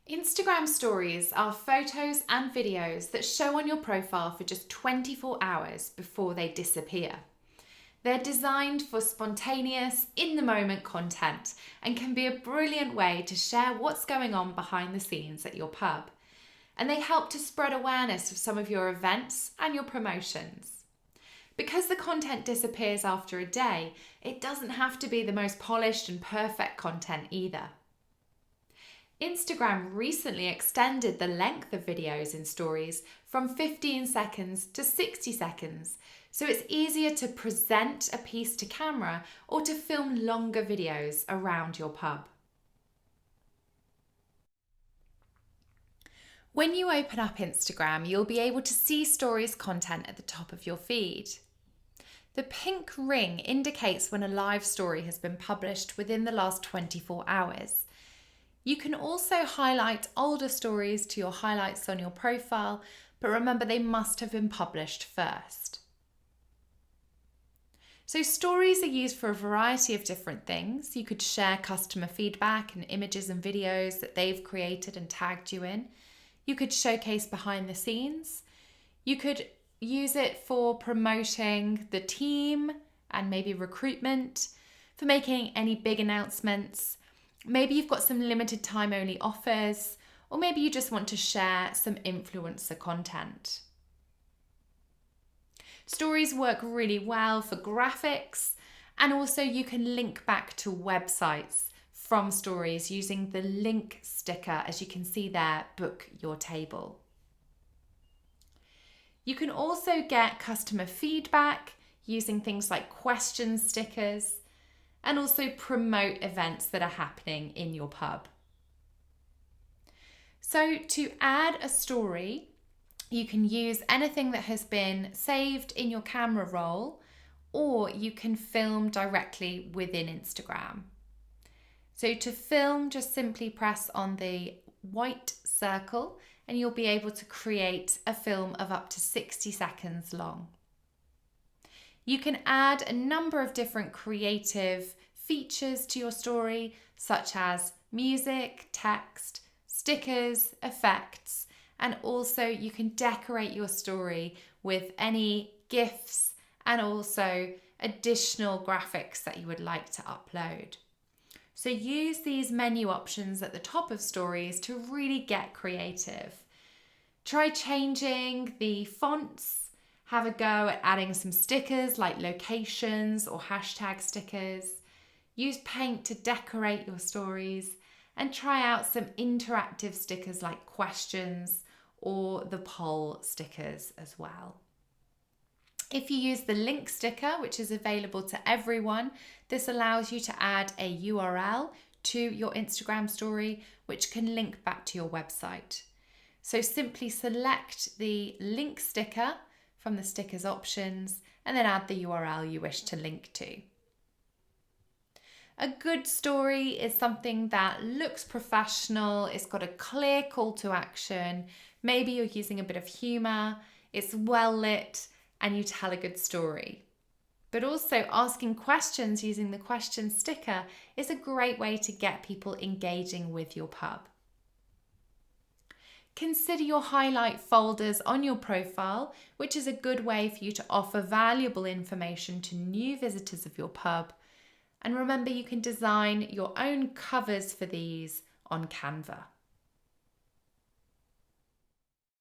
Instagram stories are photos and videos that show on your profile for just 24 hours before they disappear. They're designed for spontaneous, in the moment content and can be a brilliant way to share what's going on behind the scenes at your pub. And they help to spread awareness of some of your events and your promotions. Because the content disappears after a day, it doesn't have to be the most polished and perfect content either. Instagram recently extended the length of videos in stories from 15 seconds to 60 seconds, so it's easier to present a piece to camera or to film longer videos around your pub. When you open up Instagram, you'll be able to see stories content at the top of your feed. The pink ring indicates when a live story has been published within the last 24 hours. You can also highlight older stories to your highlights on your profile, but remember they must have been published first. So stories are used for a variety of different things. You could share customer feedback and images and videos that they've created and tagged you in. You could showcase behind the scenes. You could use it for promoting the team and maybe recruitment, for making any big announcements. Maybe you've got some limited time only offers, or maybe you just want to share some influencer content. Stories work really well for graphics, and also you can link back to websites from stories using the link sticker, as you can see there, book your table. You can also get customer feedback using things like question stickers, and also promote events that are happening in your pub. So to add a story, you can use anything that has been saved in your camera roll, or you can film directly within Instagram. So to film, just simply press on the white circle and you'll be able to create a film of up to 60 seconds long. You can add a number of different creative features to your story, such as music, text, stickers, effects, and also you can decorate your story with any GIFs and also additional graphics that you would like to upload. So use these menu options at the top of stories to really get creative. Try changing the fonts. Have a go at adding some stickers like locations or hashtag stickers. Use paint to decorate your stories and try out some interactive stickers like questions or the poll stickers as well. If you use the link sticker, which is available to everyone, this allows you to add a URL to your Instagram story, which can link back to your website. So simply select the link sticker from the stickers options and then add the URL you wish to link to. A good story is something that looks professional, it's got a clear call to action, maybe you're using a bit of humour, it's well lit, and you tell a good story. But also asking questions using the question sticker is a great way to get people engaging with your pub. Consider your highlight folders on your profile, which is a good way for you to offer valuable information to new visitors of your pub. And remember, you can design your own covers for these on Canva.